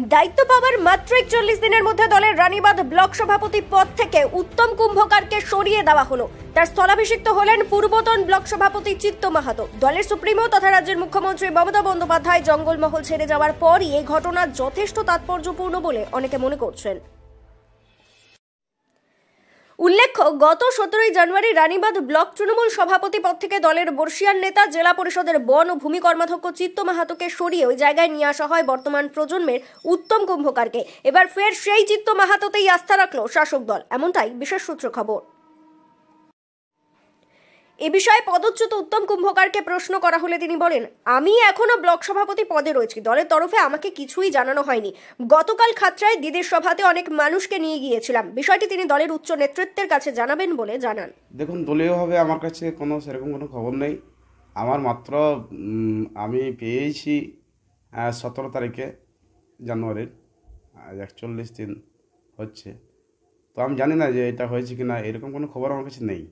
দায়িত্ব পাওয়ার মাত্র ৪১ দিনের মধ্যে দলের রানীবাঁধ ব্লক সভাপতি পদ থেকে উত্তম কুম্ভকারকে সরিয়ে দেওয়া হলো। তার স্থলাভিষিক্ত হলেন পূর্বতন ব্লক সভাপতি চিত্ত মাহাতো। দলের সুপ্রিমো তথা রাজ্যের মুখ্যমন্ত্রী মমতা বন্দ্যোপাধ্যায় জঙ্গলমহল ছেড়ে যাওয়ার পরই এই ঘটনা যথেষ্ট তাৎপর্যপূর্ণ বলে অনেকে মনে করছেন। উল্লেখ্য, গত ১৭ জানুয়ারি রানীবাঁধ ব্লক তৃণমূল সভাপতি পদ থেকে দলের বর্ষিয়ান নেতা জেলা পরিষদের বন ও ভূমি কর্মাধ্যক্ষ চিত্ত মাহাতোকে সরিয়ে ওই জায়গায় নিয়ে আসা হয় বর্তমান প্রজন্মের উত্তম কুম্ভকারকে। এবার ফের সেই চিত্ত মাহাতোতেই আস্থা রাখলো শাসক দল, এমনটাই বিশেষ সূত্র খবর। এ বিষয়ে পদচ্যুত উত্তম কুম্ভকারকে প্রশ্ন করা হলে তিনি বলেন, আমি এখনো ব্লক সভাপতি পদে রয়েছি, দলের তরফে আমাকে কিছুই জানানো হয়নি। গতকাল খাত্রায় দিদির সভাতে অনেক মানুষকে নিয়ে গিয়েছিলাম, বিষয়টি তিনি দলের উচ্চ নেতৃত্বের কাছে জানাবেন বলে জানান। দেখুন, দলীয়ভাবে আমার কাছে সেরকম কোনো খবর নেই। আমার মাত্র আমি পেয়েছি ১৭ তারিখে জানুয়ারির, ৪১ দিন হচ্ছে। তো আমি জানি না যে এটা হয়েছে কিনা, এরকম কোনো খবর আমার কাছে নেই।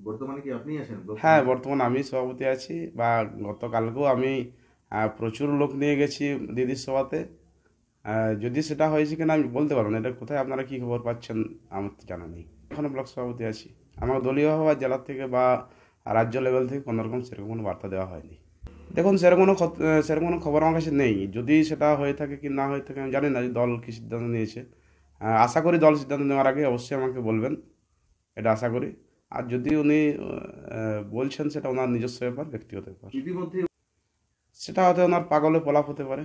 বর্তমানে কি আপনি আছেন? হ্যাঁ, বর্তমানে আমি সভাপতি আছি। বা গতকালকেও আমি প্রচুর লোক নিয়ে গেছি দিদির সভাতে। যদি সেটা হয়েছে কিনা আমি বলতে পারবো না। এটা কোথায় আপনারা কী খবর পাচ্ছেন আমার তো জানা নেই। এখনও ব্লক সভাপতি আছি। আমার দলীয়ভাবে বা জেলা থেকে বা রাজ্য লেভেল থেকে কোনোরকম সেরকম কোনো বার্তা দেওয়া হয়নি। দেখুন, সেরকম কোনো খবর আমার কাছে নেই। যদি সেটা হয়ে থাকে কি না হয়ে থাকে আমি জানি না যে দল কী সিদ্ধান্ত নিয়েছে। আশা করি দল সিদ্ধান্ত নেওয়ার আগে অবশ্যই আমাকে বলবেন, এটা আশা করি। আর যদি উনি বলছেন সেটা ওনার নিজস্ব ব্যাপার, ব্যক্তিগত ব্যাপার। ইতিমধ্যে সেটা হয়তো ওনার পাগলে পলাপ হতে পারে।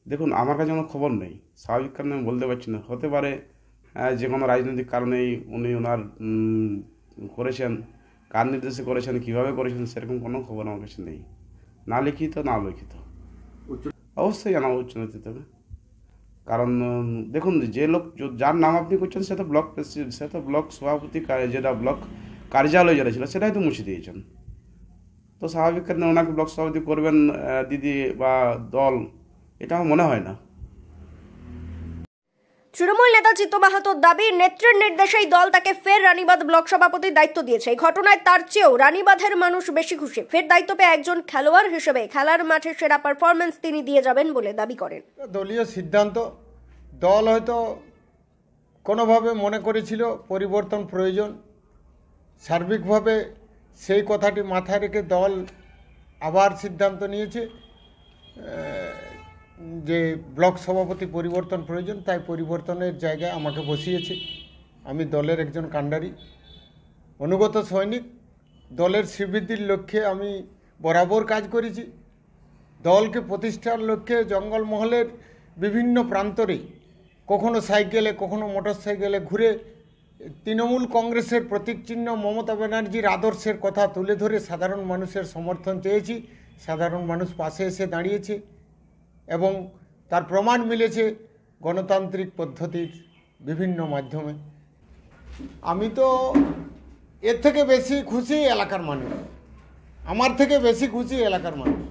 দেখুন, আমার কাছে কোনো খবর নেই, স্বাভাবিক কারণে আমি বলতে পারছি না। হতে পারে যে কোনো রাজনৈতিক কারণেই উনি ওনার করেছেন, কার নির্দেশে করেছেন, কীভাবে করেছেন, সেরকম কোনো খবর আমার কাছে নেই। না লিখিত না লিখিত অবশ্যই জানাবো উচ্চ নেতৃত্বকে। কারণ দেখুন, যে লোক যার নাম আপনি করছেন সে তো ব্লক প্রেসিডেন্ট, সে তো ব্লক সভাপতি, যেটা ব্লক কার্যালয় যেটা ছিল সেটাই তো মুছে দিয়েছেন। তো স্বাভাবিক কারণে ওনাকে ব্লক সভাপতি করবেন দিদি বা দল, এটা আমার মনে হয় না। তৃণমূল নেতা চিত্ত মাহাতোর দাবি, নেত্রীর নির্দেশেই দল তাকে ফের রানীবাঁধ ব্লক সভাপতির দায়িত্ব দিয়েছে। এই ঘটনায় তার চেয়েও রানীবাঁধের মানুষ বেশি খুশি। ফের দায়িত্ব পেয়ে একজন খেলোয়াড় হিসেবে খেলার মাঠে সেরা পারফরমেন্স তিনি দিয়ে যাবেন বলে দাবি করেন। দলীয় সিদ্ধান্ত, দল হয়তো কোনোভাবে মনে করেছিল পরিবর্তন প্রয়োজন। সার্বিকভাবে সেই কথাটি মাথায় রেখে দল আবার সিদ্ধান্ত নিয়েছে যে ব্লক সভাপতি পরিবর্তন প্রয়োজন, তাই পরিবর্তনের জায়গায় আমাকে বসিয়েছে। আমি দলের একজন কাণ্ডারি, অনুগত সৈনিক। দলের শ্রীবৃদ্ধির লক্ষ্যে আমি বরাবর কাজ করেছি। দলকে প্রতিষ্ঠার লক্ষ্যে জঙ্গলমহলের বিভিন্ন প্রান্তরে কখনো সাইকেলে কখনো মোটর সাইকেলে ঘুরে তৃণমূল কংগ্রেসের প্রতীক চিহ্ন মমতা ব্যানার্জির আদর্শের কথা তুলে ধরে সাধারণ মানুষের সমর্থন চেয়েছি। সাধারণ মানুষ পাশে এসে দাঁড়িয়েছে এবং তার প্রমাণ মিলেছে গণতান্ত্রিক পদ্ধতির বিভিন্ন মাধ্যমে। আমি তো এর থেকে বেশি খুশি এলাকার মানুষ, আমার থেকে বেশি খুশি এলাকার মানুষ।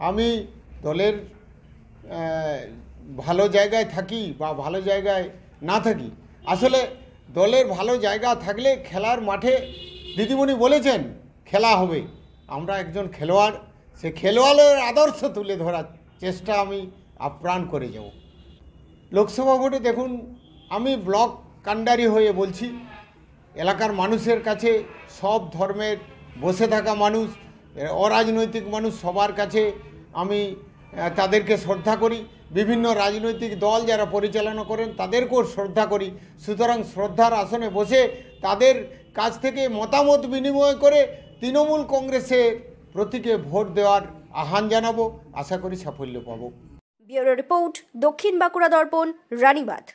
আমি দলের ভালো জায়গায় থাকি বা ভালো জায়গায় না থাকি, আসলে দলের ভালো জায়গা থাকলে খেলার মাঠে দিদিমণি বলেছেন খেলা হবে। আমরা একজন খেলোয়াড়, সে খেলোয়াড়ের আদর্শ তুলে ধরার চেষ্টা আমি আপ্রাণ করে যাব। লোকসভা ভোটে দেখুন, আমি ব্লক কাণ্ডারি হয়ে বলছি, এলাকার মানুষের কাছে সব ধর্মের বসে থাকা মানুষ, অরাজনৈতিক মানুষ, সবার কাছে আমি তাদেরকে শ্রদ্ধা করি। বিভিন্ন রাজনৈতিক দল যারা পরিচালনা করেন তাদেরকেও শ্রদ্ধা করি। সুতরাং শ্রদ্ধার আসনে বসে তাদের কাছ থেকে মতামত বিনিময় করে তৃণমূল কংগ্রেসের প্রতীকে ভোট দেওয়ার আহ্বান জানাবো। আশা করি সাফল্য পাবো। ব্যুরো রিপোর্ট, দক্ষিণ বাঁকুড়া দর্পণ, রানীবাঁধ।